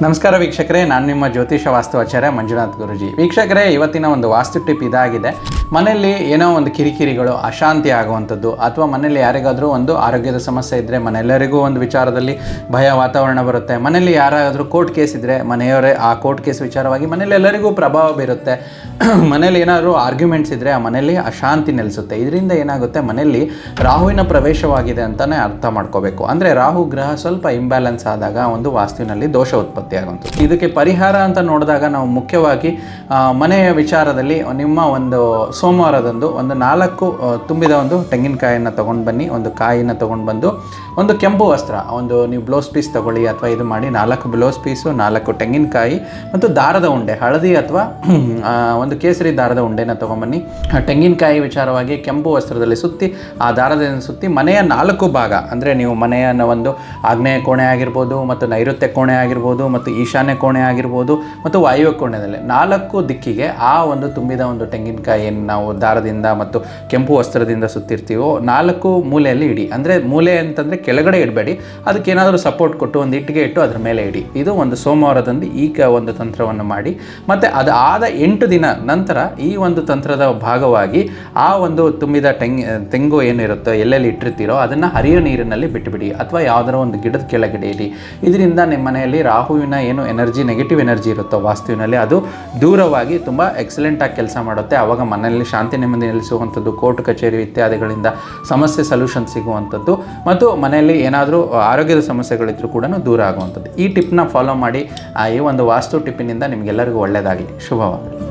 ನಮಸ್ಕಾರ ವೀಕ್ಷಕರೇ, ನಾನು ನಿಮ್ಮ ಜ್ಯೋತಿಷ ವಾಸ್ತುವಾಚಾರ್ಯ ಮಂಜುನಾಥ್ ಗುರುಜಿ. ವೀಕ್ಷಕರೇ, ಇವತ್ತಿನ ಒಂದು ವಾಸ್ತು ಟಿಪ್ ಇದಾಗಿದೆ. ಮನೆಯಲ್ಲಿ ಏನೋ ಒಂದು ಕಿರಿಕಿರಿಗಳು, ಅಶಾಂತಿ ಆಗುವಂಥದ್ದು, ಅಥವಾ ಮನೆಯಲ್ಲಿ ಯಾರಿಗಾದರೂ ಒಂದು ಆರೋಗ್ಯದ ಸಮಸ್ಯೆ ಇದ್ದರೆ ಮನೆಯೆಲ್ಲರಿಗೂ ಒಂದು ವಿಚಾರದಲ್ಲಿ ಭಯ ವಾತಾವರಣ ಬರುತ್ತೆ. ಮನೆಯಲ್ಲಿ ಯಾರಾದರೂ ಕೋರ್ಟ್ ಕೇಸ್ ಇದ್ದರೆ ಮನೆಯವರೇ ಆ ಕೋರ್ಟ್ ಕೇಸ್ ವಿಚಾರವಾಗಿ ಮನೆಯಲ್ಲಿ ಎಲ್ಲರಿಗೂ ಪ್ರಭಾವ ಬೀರುತ್ತೆ. ಮನೇಲಿ ಏನಾದರೂ ಆರ್ಗ್ಯುಮೆಂಟ್ಸ್ ಇದ್ದರೆ ಆ ಮನೆಯಲ್ಲಿ ಅಶಾಂತಿ ನೆಲೆಸುತ್ತೆ. ಇದರಿಂದ ಏನಾಗುತ್ತೆ, ಮನೆಯಲ್ಲಿ ರಾಹುವಿನ ಪ್ರವೇಶವಾಗಿದೆ ಅಂತಲೇ ಅರ್ಥ ಮಾಡ್ಕೋಬೇಕು. ಅಂದರೆ ರಾಹು ಗ್ರಹ ಸ್ವಲ್ಪ ಇಂಬ್ಯಾಲೆನ್ಸ್ ಆದಾಗ ಒಂದು ವಾಸ್ತುವಿನಲ್ಲಿ ದೋಷ ಉತ್ಪತ್ತಿ ಆಗುವಂಥದ್ದು. ಇದಕ್ಕೆ ಪರಿಹಾರ ಅಂತ ನೋಡಿದಾಗ ನಾವು ಮುಖ್ಯವಾಗಿ ಮನೆಯ ವಿಚಾರದಲ್ಲಿ ನಿಮ್ಮ ಒಂದು ಸೋಮವಾರದಂದು ಒಂದು 4 ತುಂಬಿದ ಒಂದು ತೆಂಗಿನಕಾಯಿಯನ್ನು ತೊಗೊಂಡು ಬನ್ನಿ. ಒಂದು ಕಾಯಿನ ತೊಗೊಂಡು ಬಂದು ಒಂದು ಕೆಂಪು ವಸ್ತ್ರ, ಒಂದು ನೀವು ಬ್ಲೌಸ್ ಪೀಸ್ ತೊಗೊಳ್ಳಿ ಅಥವಾ ಇದು ಮಾಡಿ 4 ಬ್ಲೌಸ್ ಪೀಸು, 4 ತೆಂಗಿನಕಾಯಿ ಮತ್ತು ದಾರದ ಉಂಡೆ, ಹಳದಿ ಅಥವಾ ಒಂದು ಕೇಸರಿ ದಾರದ ಉಂಡೆನ ತೊಗೊಂಬನ್ನಿ. ತೆಂಗಿನಕಾಯಿ ವಿಚಾರವಾಗಿ ಕೆಂಪು ವಸ್ತ್ರದಲ್ಲಿ ಸುತ್ತಿ, ಆ ದಾರದಿಂದ ಸುತ್ತಿ ಮನೆಯ 4 ಭಾಗ, ಅಂದರೆ ನೀವು ಮನೆಯನ್ನು ಒಂದು ಆಗ್ನೇಯ ಕೋಣೆ ಆಗಿರ್ಬೋದು, ಮತ್ತು ನೈಋತ್ಯ ಕೋಣೆ ಆಗಿರ್ಬೋದು, ಮತ್ತು ಈಶಾನ್ಯ ಕೋಣೆ ಆಗಿರ್ಬೋದು, ಮತ್ತು ವಾಯುವ್ಯ ಕೋಣೆಯಲ್ಲಿ 4 ದಿಕ್ಕಿಗೆ ಆ ಒಂದು ತುಂಬಿದ ಒಂದು ತೆಂಗಿನಕಾಯಿಯನ್ನು ನಾವು ದಾರದಿಂದ ಮತ್ತು ಕೆಂಪು ವಸ್ತ್ರದಿಂದ ಸುತ್ತಿರ್ತೀವೋ 4 ಮೂಲೆಯಲ್ಲಿ ಇಡಿ. ಅಂದರೆ ಮೂಲೆ ಅಂತಂದರೆ ಕೆಳಗಡೆ ಇಡಬೇಡಿ, ಅದಕ್ಕೇನಾದರೂ ಸಪೋರ್ಟ್ ಕೊಟ್ಟು ಒಂದು ಇಟ್ಟಿಗೆ ಇಟ್ಟು ಅದ್ರ ಮೇಲೆ ಇಡಿ. ಇದು ಒಂದು ಸೋಮವಾರದಂದು ಒಂದು ತಂತ್ರವನ್ನು ಮಾಡಿ. ಮತ್ತು ಅದು ಆದ 8 ದಿನ ನಂತರ ಈ ಒಂದು ತಂತ್ರದ ಭಾಗವಾಗಿ ಆ ಒಂದು ತುಂಬಿದ ತೆಂಗು ಏನಿರುತ್ತೋ ಎಲ್ಲೆಲ್ಲಿ ಇಟ್ಟಿರ್ತೀರೋ ಅದನ್ನು ಹರಿಯೋ ನೀರಿನಲ್ಲಿ ಬಿಟ್ಟುಬಿಡಿ, ಅಥವಾ ಯಾವುದರ ಒಂದು ಗಿಡದ ಕೆಳಗಡೆ ಇಡಿ. ಇದರಿಂದ ನಿಮ್ಮ ಮನೆಯಲ್ಲಿ ರಾಹುವಿನ ಏನು ಎನರ್ಜಿ, ನೆಗೆಟಿವ್ ಎನರ್ಜಿ ಇರುತ್ತೋ ವಾಸ್ತುವಿನಲ್ಲಿ, ಅದು ದೂರವಾಗಿ ತುಂಬ ಎಕ್ಸಲೆಂಟಾಗಿ ಕೆಲಸ ಮಾಡುತ್ತೆ. ಆವಾಗ ಮನೆಯಲ್ಲಿ ಶಾಂತಿ ನೆಮ್ಮದಿ ನೆಲೆಸುವಂಥದ್ದು, ಕೋರ್ಟ್ ಕಚೇರಿ ಇತ್ಯಾದಿಗಳಿಂದ ಸಮಸ್ಯೆ ಸೊಲ್ಯೂಷನ್ ಸಿಗುವಂಥದ್ದು, ಮತ್ತು ಮನೆಯಲ್ಲಿ ಏನಾದರೂ ಆರೋಗ್ಯದ ಸಮಸ್ಯೆಗಳಿದ್ರೂ ಕೂಡ ದೂರ ಆಗುವಂಥದ್ದು. ಈ ಟಿಪ್ನ ಫಾಲೋ ಮಾಡಿ. ಈ ಒಂದು ವಾಸ್ತು ಟಿಪ್ಪಿನಿಂದ ನಿಮಗೆಲ್ಲರಿಗೂ ಒಳ್ಳೆಯದಾಗಲಿ. ಶುಭವಾಗಲಿ.